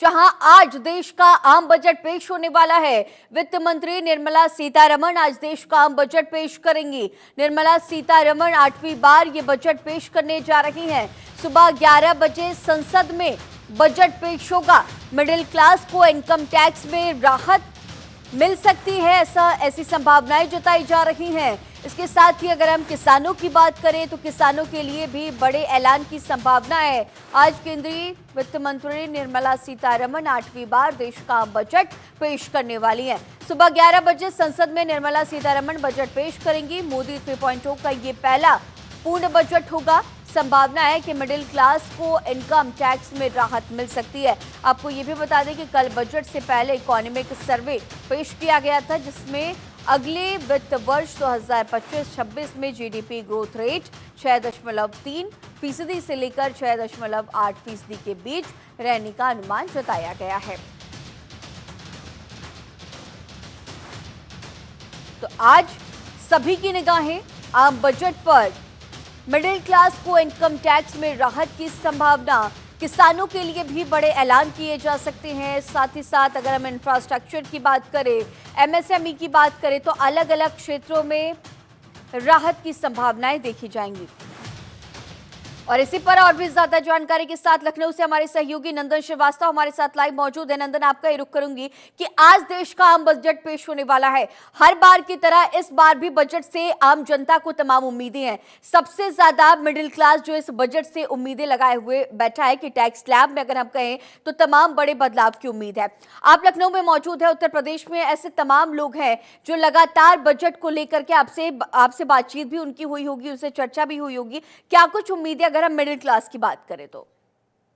जहां आज देश का आम बजट पेश होने वाला है। वित्त मंत्री निर्मला सीतारमण आज देश का आम बजट पेश करेंगी। निर्मला सीतारमण 8वीं बार ये बजट पेश करने जा रही हैं। सुबह 11 बजे संसद में बजट पेश होगा। मिडिल क्लास को इनकम टैक्स में राहत मिल सकती है, ऐसी संभावनाएं जताई जा रही हैं। इसके साथ ही अगर हम किसानों की बात करें तो किसानों के लिए भी बड़े ऐलान की संभावना है। आज केंद्रीय वित्त मंत्री निर्मला सीतारमण 8वीं बार देश का बजट पेश करने वाली हैं। सुबह 11 बजे संसद में निर्मला सीतारमण बजट पेश करेंगी। मोदी 3.0 का ये पहला पूर्ण बजट होगा। संभावना है कि मिडिल क्लास को इनकम टैक्स में राहत मिल सकती है। आपको ये भी बता दें कि कल बजट से पहले इकोनॉमिक सर्वे पेश किया गया था, जिसमें अगले वित्त वर्ष 2025-26 में जीडीपी ग्रोथ रेट 6.3% से लेकर 6.8% के बीच रहने का अनुमान जताया गया है। तो आज सभी की निगाहें आम बजट पर। मिडिल क्लास को इनकम टैक्स में राहत की संभावना, किसानों के लिए भी बड़े ऐलान किए जा सकते हैं। साथ ही साथ अगर हम इंफ्रास्ट्रक्चर की बात करें, एमएसएमई की बात करें तो अलग अलग क्षेत्रों में राहत की संभावनाएं देखी जाएंगी। और इसी पर और भी ज्यादा जानकारी के साथ लखनऊ से हमारे सहयोगी नंदन श्रीवास्तव हमारे साथ लाइव मौजूद है। नंदन, आपका ही रुख करूंगी कि आज देश का आम बजट पेश होने वाला है। हर बार की तरह इस बार भी बजट से आम जनता को तमाम उम्मीदें हैं। सबसे ज्यादा मिडिल क्लास जो इस बजट से उम्मीदें लगाए हुए बैठा है कि टैक्स स्लैब में अगर हम कहें तो तमाम बड़े बदलाव की उम्मीद है। आप लखनऊ में मौजूद है। उत्तर प्रदेश में ऐसे तमाम लोग हैं जो लगातार बजट को लेकर के आपसे बातचीत भी उनकी हुई होगी, उनसे चर्चा भी हुई होगी। क्या कुछ उम्मीदें अगर हम मिडिल क्लास की बात करें तो?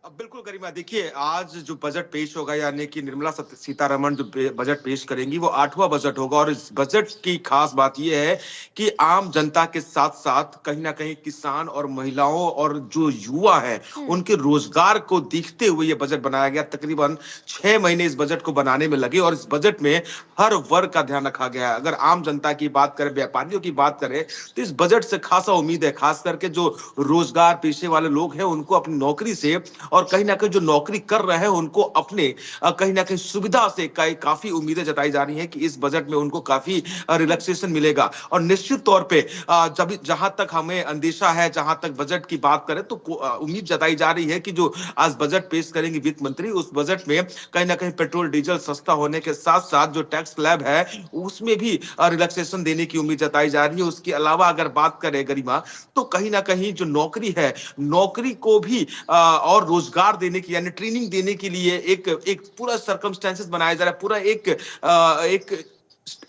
अब बिल्कुल गरिमा, देखिए आज जो बजट पेश होगा यानी कि निर्मला सीतारमण जो बजट पेश करेंगी वो 8वां बजट होगा। और इस बजट की खास बात यह है कि आम जनता के साथ साथ कहीं ना कहीं किसान और महिलाओं और जो युवा है उनके रोजगार को देखते हुए ये बजट बनाया गया। तकरीबन 6 महीने इस बजट को बनाने में लगे और इस बजट में हर वर्ग का ध्यान रखा गया है। अगर आम जनता की बात करें, व्यापारियों की बात करें तो इस बजट से खासा उम्मीद है। खास करके जो रोजगार पेशे वाले लोग हैं उनको अपनी नौकरी से और कहीं ना कहीं जो नौकरी कर रहे हैं उनको अपने कहीं ना कहीं सुविधा से काफी उम्मीदें जताई जा रही हैं कि इस बजट में उनको काफी रिलैक्सेशन मिलेगा। और निश्चित तौर पे जब जहां तक हमें अंदेशा है, जहां तक बजट की बात करें तो उम्मीद जताई जा रही है कि जो आज बजट पेश करेंगे वित्त मंत्री, उस बजट में कहीं ना कहीं पेट्रोल डीजल सस्ता होने के साथ साथ जो टैक्स स्लैब है उसमें भी रिलैक्सेशन देने की उम्मीद जताई जा रही है। उसके अलावा अगर बात करें गरिमा, तो कहीं ना कहीं जो नौकरी है, नौकरी को भी और रोजगार देने की यानी ट्रेनिंग देने के लिए एक एक पूरा सर्कमस्टेंसेस बनाया जा रहा है। पूरा एक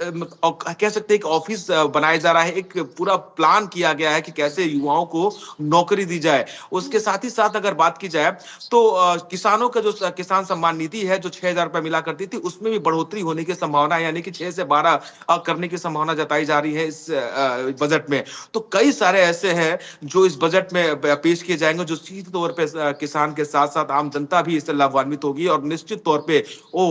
कह सकते हैं एक ऑफिस बनाया जा रहा है। एक पूरा प्लान किया गया है कि कैसे युवाओं को नौकरी दी जाए। उसके साथ ही साथ अगर बात की जाए तो किसानों का जो किसान सम्मान निधि है जो 6,000 रुपए मिला करती थी उसमें भी बढ़ोतरी होने की संभावना है, यानी कि 6 से 12 करने की संभावना जताई जा रही है इस बजट में। तो कई सारे ऐसे हैं जो इस बजट में पेश किए जाएंगे जो सीधे तौर पर किसान के साथ साथ आम जनता भी इससे लाभान्वित होगी। और निश्चित तौर पे वो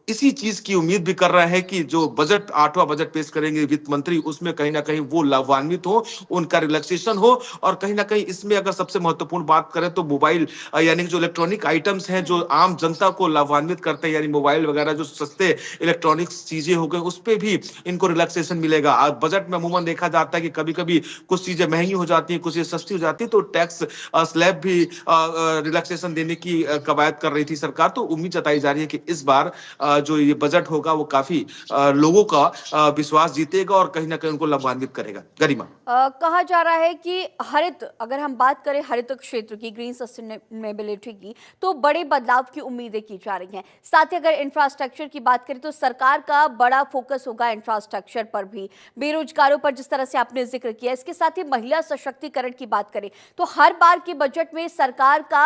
इसी चीज की उम्मीद भी कर रहे हैं कि जो बजट 8वां बजट पेश करेंगे वित्त मंत्री उसमें कहीं ना कहीं वो लाभान्वित हो, उनका रिलैक्सेशन हो। और कहीं ना कहीं इसमें अगर सबसे महत्वपूर्ण बात करें तो मोबाइल यानी जो इलेक्ट्रॉनिक आइटम्स हैं जो आम जनता को लाभान्वित करते हैं, यानी मोबाइल वगैरह जो सस्ते इलेक्ट्रॉनिक्स चीजें हो गई उस पर भी इनको रिलैक्सेशन मिलेगा। बजट में अमूमन देखा जाता है कि कभी कभी कुछ चीजें महंगी हो जाती है, कुछ चीजें सस्ती हो जाती है, तो टैक्स स्लैब भी रिलैक्सेशन देने की कवायद कर रही थी सरकार। तो उम्मीद जताई जा रही है कि इस बार जो ये बजट होगा वो काफी लोगों का विश्वास जीतेगा और कहीं ना कहीं उनको लाभान्वित करेगा। गरिमा, कहा जा रहा है कि हरित, अगर हम बात करें हरित क्षेत्र की, ग्रीन सस्टेनेबिलिटी की, तो बड़े बदलाव की उम्मीदें की जा रही हैं। साथ ही अगर इंफ्रास्ट्रक्चर की बात करें तो सरकार का बड़ा फोकस होगा इंफ्रास्ट्रक्चर पर भी, बेरोजगारों पर जिस तरह से आपने जिक्र किया। इसके साथ ही महिला सशक्तिकरण की बात करें तो हर बार के बजट में सरकार का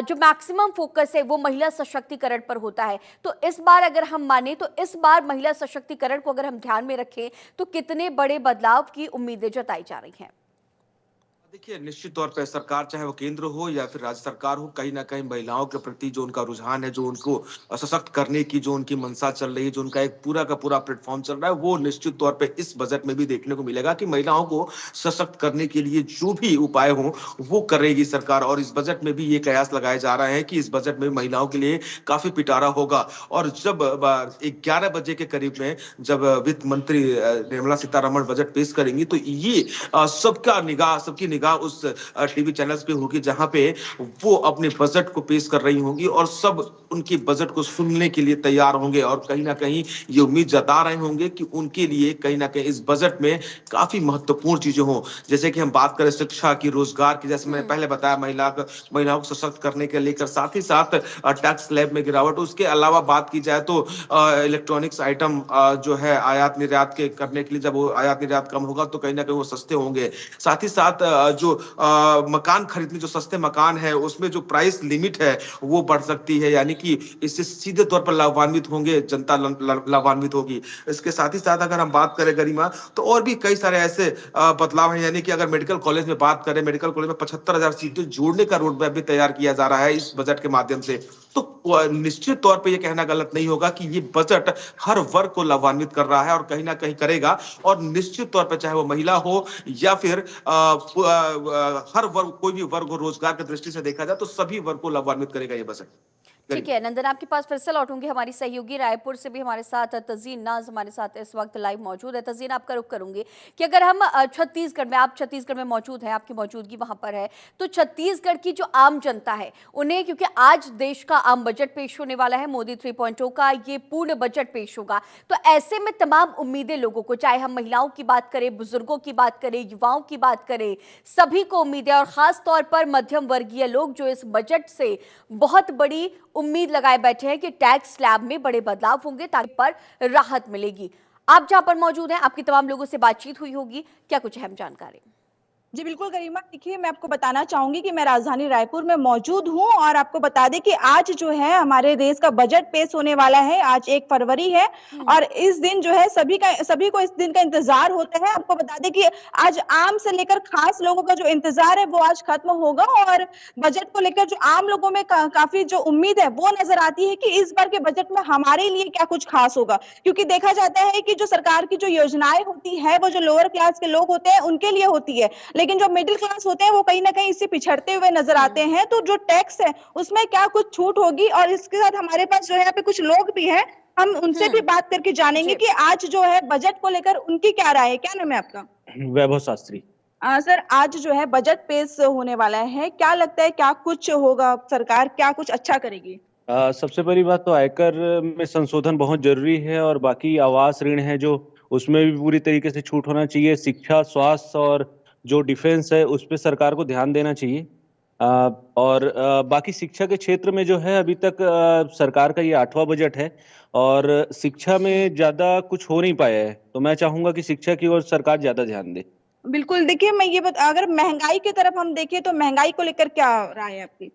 जो मैक्सिमम फोकस है वो महिला सशक्तिकरण पर होता है। तो इस बार अगर हम माने तो इस बार महिला सशक्तिकरण को अगर हम ध्यान में रखें तो कितने बड़े बदलाव की उम्मीदें जताई जा रही हैं? देखिए, निश्चित तौर पे सरकार चाहे वो केंद्र हो या फिर राज्य सरकार हो, कहीं न कहीं महिलाओं के प्रति जो उनका रुझान है, जो उनको सशक्त करने की जो उनकी मंशा चल रही है, जो उनका एक पूरा का पूरा प्लेटफ़ॉर्म चल रहा है, वो निश्चित तौर पे इस बजट में भी देखने को मिलेगा कि महिलाओं को सशक्त करने के लिए जो भी उपाय हों, वो करेगी सरकार। और इस बजट में भी ये कयास लगाए जा रहे हैं कि इस बजट में महिलाओं के लिए काफ़ी पिटारा होगा। और जब 11 बजे के करीब में जब वित्त मंत्री निर्मला सीतारमण बजट पेश करेंगी, तो ये सबकी निगाह उस टीवी चैनल्स पे होगी जहां पे वो अपने बजट को पेश कर रही होंगी और सब उनके बजट को सुनने के लिए तैयार होंगे और कहीं ना कहीं ये उम्मीद जता रहे होंगे कि उनके लिए कहीं ना कहीं इस बजट में काफी महत्वपूर्ण चीजें हों। जैसे कि हम बात करें शिक्षा की, रोजगार की, जैसे मैंने पहले बताया महिलाओं को सशक्त करने के लेकर, साथ ही साथ टैक्स स्लैब में गिरावट। उसके अलावा बात की जाए तो इलेक्ट्रॉनिक्स आइटम जो है आयात निर्यात के करने के लिए, जब वो आयात निर्यात कम होगा तो कहीं ना कहीं वो सस्ते होंगे। साथ ही साथ जो मकान खरीदने, जो सस्ते मकान है उसमें जो प्राइस लिमिट है वो बढ़ सकती है, यानी कि इससे सीधे तौर पर लाभान्वित होंगे जनता, लाभान्वित होगी। इसके साथ ही साथ अगर हम बात करें गरिमा, तो और भी कई सारे ऐसे बदलाव हैं, यानी कि अगर मेडिकल कॉलेज में बात करें, मेडिकल कॉलेज में 75,000 सीटें जोड़ने का रोड मैप भी तैयार किया जा रहा है इस बजट के माध्यम से। तो निश्चित तौर पे ये कहना गलत नहीं होगा कि ये बजट हर वर्ग को लाभान्वित कर रहा है और कहीं ना कहीं करेगा। और निश्चित तौर पे चाहे वो महिला हो या फिर हर वर्ग, कोई भी वर्ग हो, रोजगार की दृष्टि से देखा जाए तो सभी वर्ग को लाभान्वित करेगा ये बजट। ठीक है नंदन, आपके पास फिर से लौटूंगी। हमारी सहयोगी रायपुर से भी हमारे साथ तजीन नाज हमारे साथ इस वक्त लाइव मौजूद है। तजीन, आपका रुख करूंगी कि अगर हम छत्तीसगढ़ में, आप छत्तीसगढ़ में मौजूद हैं, आपकी मौजूदगी वहां पर है, तो छत्तीसगढ़ की जो आम जनता है उन्हें, क्योंकि आज देश का आम बजट पेश होने वाला है, मोदी 3.0 का ये पूर्ण बजट पेश होगा, तो ऐसे में तमाम उम्मीदें लोगों को, चाहे हम महिलाओं की बात करें, बुजुर्गों की बात करें, युवाओं की बात करें, सभी को उम्मीदें, और खास तौर पर मध्यम वर्गीय लोग जो इस बजट से बहुत बड़ी उम्मीद लगाए बैठे हैं कि टैक्स स्लैब में बड़े बदलाव होंगे ताकि पर राहत मिलेगी। आप जहां पर मौजूद हैं, आपकी तमाम लोगों से बातचीत हुई होगी, क्या कुछ अहम जानकारी? जी बिल्कुल गरिमा, देखिए मैं आपको बताना चाहूंगी कि मैं राजधानी रायपुर में मौजूद हूं और आपको बता दें कि आज जो है हमारे देश का बजट पेश होने वाला है। आज 1 फरवरी है और इस दिन जो है सभी को इस दिन का इंतजार होता है। आपको बता दें कि आज आम से लेकर खास लोगों का जो इंतजार है वो आज खत्म होगा और बजट को लेकर जो आम लोगों में काफी जो उम्मीद है वो नजर आती है कि इस बार के बजट में हमारे लिए क्या कुछ खास होगा। क्योंकि देखा जाता है कि जो सरकार की जो योजनाएं होती है वो जो लोअर क्लास के लोग होते हैं उनके लिए होती है, लेकिन जो मिडिल क्लास होते हैं वो कहीं ना कहीं इससे पिछड़ते हुए नजर आते हैं। तो जो टैक्स है उसमें क्या कुछ छूट होगी, और इसके साथ हमारे पास जो है यहाँ पे कुछ लोग भी हैं, हम उनसे भी बात करके जानेंगे कि आज जो है बजट को लेकर उनकी क्या राय है। क्या नाम है आपका? वैभव शास्त्री। सर, आज जो है बजट पेश होने वाला है, क्या लगता है क्या कुछ होगा, सरकार क्या कुछ अच्छा करेगी? सबसे पहली बात तो आयकर में संशोधन बहुत जरूरी है और बाकी आवास ऋण है जो, उसमें भी पूरी तरीके से छूट होना चाहिए। शिक्षा, स्वास्थ्य और जो डिफेंस है उस पे सरकार को ध्यान देना चाहिए। और बाकी शिक्षा के क्षेत्र में जो है अभी तक सरकार का ये 8वां बजट है और शिक्षा में ज्यादा कुछ हो नहीं पाया है, तो मैं चाहूंगा कि शिक्षा की ओर सरकार ज्यादा ध्यान दे। बिल्कुल, देखिए मैं ये अगर महंगाई की तरफ हम देखें तो महंगाई को लेकर क्या राय है आपकी?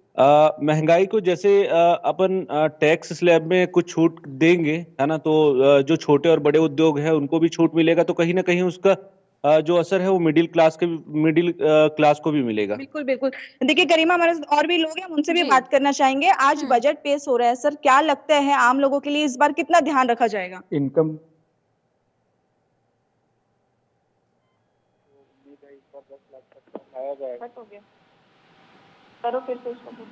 महंगाई को जैसे अपन टैक्स स्लैब में कुछ छूट देंगे, है ना, तो जो छोटे और बड़े उद्योग हैं उनको भी छूट मिलेगा, तो कहीं ना कहीं उसका जो असर है वो मिडिल क्लास को भी मिलेगा। बिल्कुल बिल्कुल। देखिए गरिमा, हमारे साथ और भी लोग हैं, हम उनसे भी बात करना चाहेंगे। आज बजट पेश हो रहा है सर, क्या लगता है आम लोगों के लिए इस बार कितना ध्यान रखा जाएगा? इनकम करो फिर से उसको।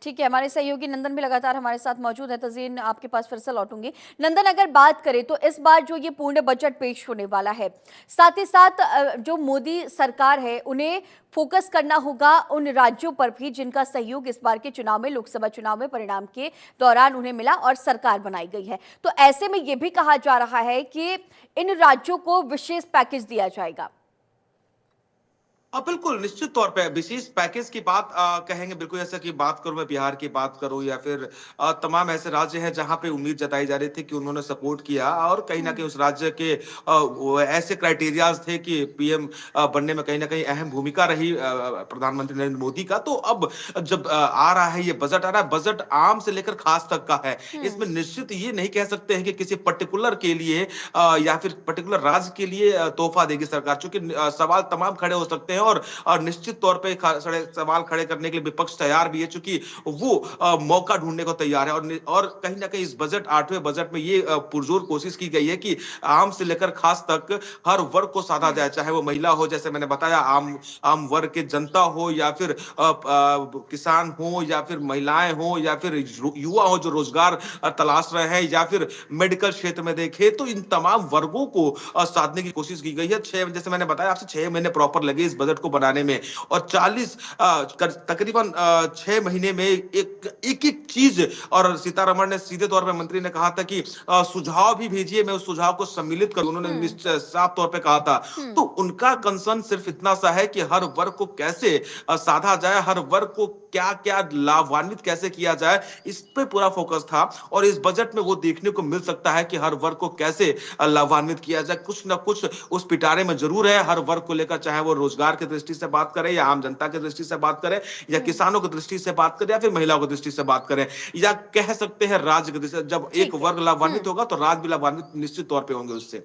ठीक है, हमारे सहयोगी नंदन भी लगातार हमारे साथ मौजूद है। तजीन, आपके पास फिर से लौटूंगी। नंदन, अगर बात करें तो इस बार जो ये पूर्ण बजट पेश होने वाला है, साथ ही साथ जो मोदी सरकार है उन्हें फोकस करना होगा उन राज्यों पर भी जिनका सहयोग इस बार के चुनाव में, लोकसभा चुनाव में परिणाम के दौरान उन्हें मिला और सरकार बनाई गई है। तो ऐसे में ये भी कहा जा रहा है कि इन राज्यों को विशेष पैकेज दिया जाएगा। बिल्कुल, निश्चित तौर पे विशेष पैकेज की बात कहेंगे बिल्कुल जैसा कि बात करूँ मैं बिहार की बात करूँ या फिर तमाम ऐसे राज्य हैं जहाँ पे उम्मीद जताई जा रही थी कि उन्होंने सपोर्ट किया और कहीं न कहीं उस राज्य के वो ऐसे क्राइटेरियाज़ थे कि पीएम बनने में कहीं न कहीं अहम भूमिका रही प्रधानमंत्री नरेंद्र मोदी का। तो अब जब आ रहा है ये बजट आ रहा है, बजट आम से लेकर खास तक का है। इसमें निश्चित ये नहीं कह सकते हैं कि किसी पर्टिकुलर के लिए या फिर पर्टिकुलर राज्य के लिए तोहफ़ा देगी सरकार। चूँकि सवाल तमाम खड़े हो सकते हैं और निश्चित तौर पे सवाल खड़े करने के लिए विपक्ष तैयार भी है चूंकि वो मौका ढूंढने को तैयार है और कहीं ना कहीं इस बजट 8वें बजट में ये पुरजोर कोशिश की गई है कि आम से लेकर खास तक हर वर्ग को साधा जाए, चाहे वो महिला हो जैसे मैंने बताया, आम आम वर्ग के जनता हो या फिर किसान हो या फिर महिलाएं हो या फिर युवा हो जो रोजगार तलाश रहे हैं या फिर मेडिकल क्षेत्र में देखे तो इन तमाम वर्गों को साधने की कोशिश की गई है। छह जैसे मैंने बताया आपसे 6 महीने प्रॉपर लगे इस बजट को बनाने में और 40 तकरीबन 6 महीने में एक चीज और सीतारमण ने सीधे तौर पे मंत्री ने कहा था कि सुझाव भी भेजिए, मैं उस सुझाव को सम्मिलित करूं। उन्होंने साफ तौर पे कहा था। तो उनका कंसर्न सिर्फ इतना सा है कि हर वर्ग को कैसे साधा जाए, हर वर्ग को क्या क्या लाभान्वित कैसे किया जाए, इस पे पूरा फोकस था और इस बजट में वो देखने को मिल सकता है कि हर वर्ग को कैसे लाभान्वित किया जाए। कुछ ना कुछ उस पिटारे में जरूर है हर वर्ग को लेकर, चाहे वो रोजगार की दृष्टि से बात करें या आम जनता की दृष्टि से बात करें या किसानों की दृष्टि से बात करें या फिर महिलाओं की दृष्टि से बात करें या कह सकते हैं राज्य की दृष्टि से। जब एक ठीक है। वर्ग लाभान्वित होगा तो राज्य भी लाभान्वित निश्चित तौर पे होंगे उससे।